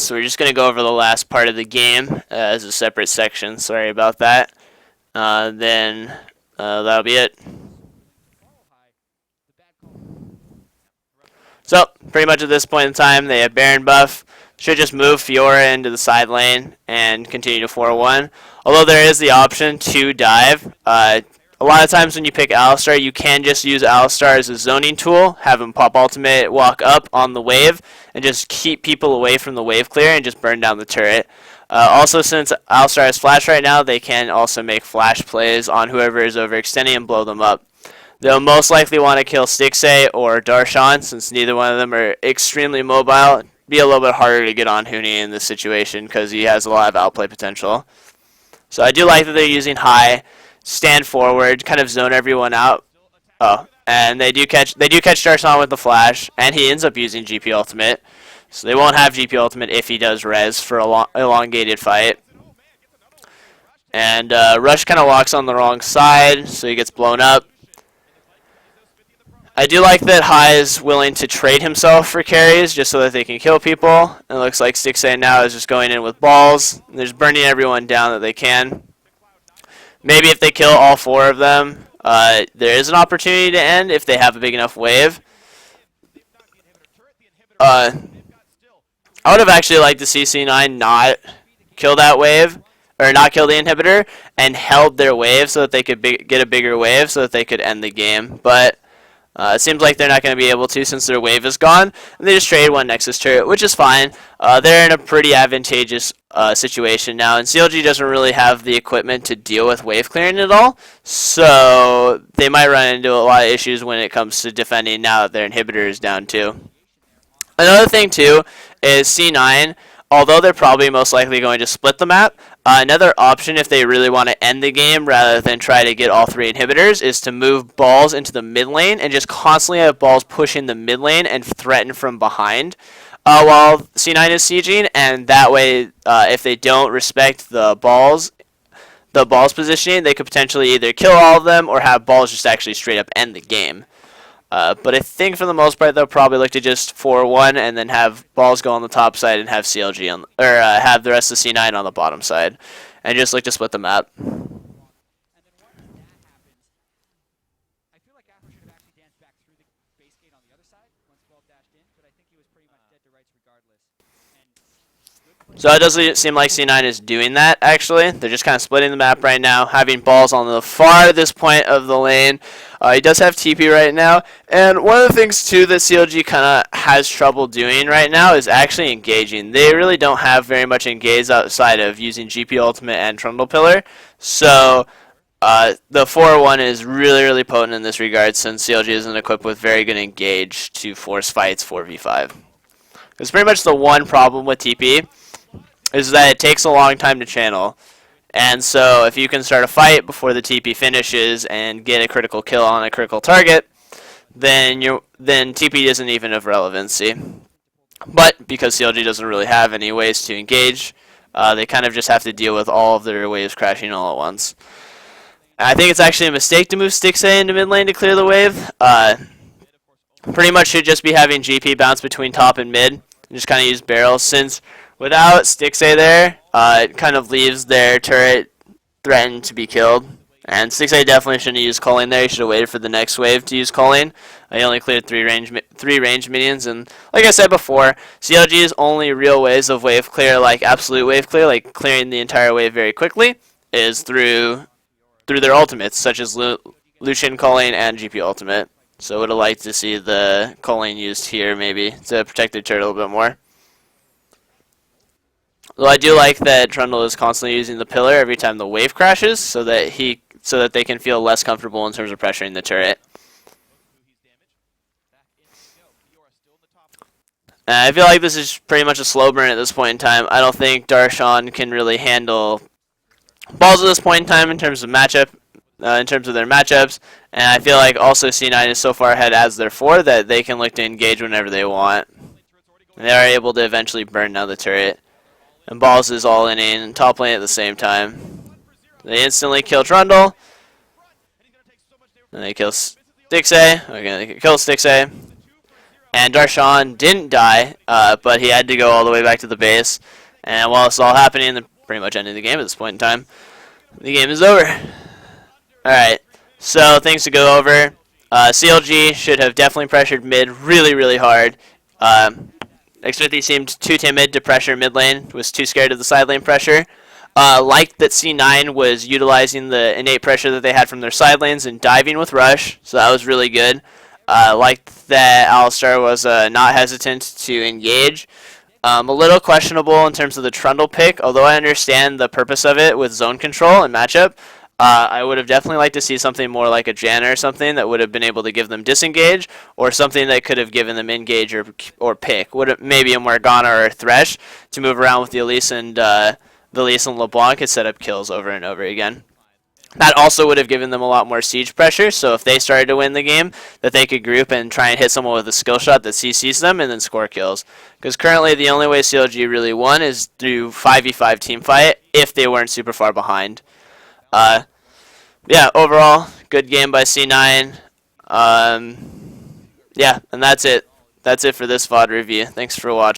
So we're just going to go over the last part of the game as a separate section. Sorry about that. Then that'll be it. So, pretty much at this point in time, they have Baron buff. Should just move Fiora into the side lane and continue to 4-1. Although there is the option to dive. A lot of times when you pick Alistar, you can just use Alistar as a zoning tool, have him pop ultimate, walk up on the wave, and just keep people away from the wave clear and just burn down the turret. Also, since Alistar has flash right now, they can also make flash plays on whoever is overextending and blow them up. They'll most likely want to kill Stixxay or Darshan, since neither one of them are extremely mobile. It'd be a little bit harder to get on Huni in this situation because he has a lot of outplay potential. So I do like that they're using high, stand forward, kind of zone everyone out. Oh, and they do catch Darshan with the flash, and he ends up using GP ultimate. So they won't have GP ultimate if he does res for a elongated fight. And Rush kind of walks on the wrong side, so he gets blown up. I do like that High is willing to trade himself for carries just so that they can kill people. It looks like Stixxay now is just going in with balls. They're just burning everyone down that they can. Maybe if they kill all four of them, there is an opportunity to end if they have a big enough wave. I would have actually liked to see C9 not kill that wave, or not kill the inhibitor, and held their wave so that they could get a bigger wave so that they could end the game. But it seems like they're not going to be able to since their wave is gone. And they just traded one Nexus turret, which is fine. They're in a pretty advantageous situation now, and CLG doesn't really have the equipment to deal with wave clearing at all. So they might run into a lot of issues when it comes to defending now that their inhibitor is down too. Another thing too is C9, although they're probably most likely going to split the map, another option if they really want to end the game rather than try to get all three inhibitors is to move balls into the mid lane and just constantly have balls push in the mid lane and threaten from behind while C9 is sieging, and that way if they don't respect the balls positioning, they could potentially either kill all of them or have balls just actually straight up end the game. But I think for the most part they'll probably look to just 4-1 and then have balls go on the top side and have CLG on, or have the rest of C9 on the bottom side, and just look to split the map. So it doesn't seem like C9 is doing that, actually. They're just kind of splitting the map right now, having balls on the farthest point of the lane. He does have TP right now. And one of the things, too, that CLG kind of has trouble doing right now is actually engaging. They really don't have very much engage outside of using GP Ultimate and Trundle Pillar. So the 4-1 is really, really potent in this regard, since CLG isn't equipped with very good engage to force fights 4v5. It's pretty much the one problem with TP, is that it takes a long time to channel. And so if you can start a fight before the TP finishes and get a critical kill on a critical target, then TP isn't even of relevancy. But because CLG doesn't really have any ways to engage, they kind of just have to deal with all of their waves crashing all at once. And I think it's actually a mistake to move Stixxay into mid lane to clear the wave. Pretty much should just be having GP bounce between top and mid, and just kind of use barrels, since without Stixxay there, it kind of leaves their turret threatened to be killed. And Stixxay definitely shouldn't use culling there. He should have waited for the next wave to use culling. He only cleared three range minions. And like I said before, CLG's only real ways of wave clear, like absolute wave clear, like clearing the entire wave very quickly, is through their ultimates, such as Lucian culling and GP ultimate. So I would have liked to see the culling used here, maybe, to protect their turret a little bit more. Well, I do like that Trundle is constantly using the pillar every time the wave crashes, so that they can feel less comfortable in terms of pressuring the turret. I feel like this is pretty much a slow burn at this point in time. I don't think Darshan can really handle balls at this point in time in terms of their matchups, and I feel like also C9 is so far ahead as their 4 that they can look to engage whenever they want. And they are able to eventually burn down the turret. And Balls is all in and top lane at the same time. They instantly kill Trundle. And they kill Stixxay. Okay, they kill Stixxay. and Darshan didn't die, but he had to go all the way back to the base. And while it's all happening, they're pretty much ending the game at this point in time. The game is over. Alright, so things to go over. CLG should have definitely pressured mid really, really hard. Xmithy seemed too timid to pressure mid lane, was too scared of the side lane pressure. Liked that C9 was utilizing the innate pressure that they had from their side lanes and diving with Rush, so that was really good. Liked that Alistar was not hesitant to engage. A little questionable in terms of the Trundle pick, although I understand the purpose of it with zone control and matchup. I would have definitely liked to see something more like a Janna or something that would have been able to give them disengage, or something that could have given them engage or pick. Maybe a Morgana or a Thresh to move around with the Elise and LeBlanc could set up kills over and over again. That also would have given them a lot more siege pressure, so if they started to win the game, that they could group and try and hit someone with a skill shot that CCs them and then score kills. Because currently the only way CLG really won is through 5v5 teamfight if they weren't super far behind. Yeah, overall, good game by C9. Yeah, and that's it. That's it for this VOD review. Thanks for watching.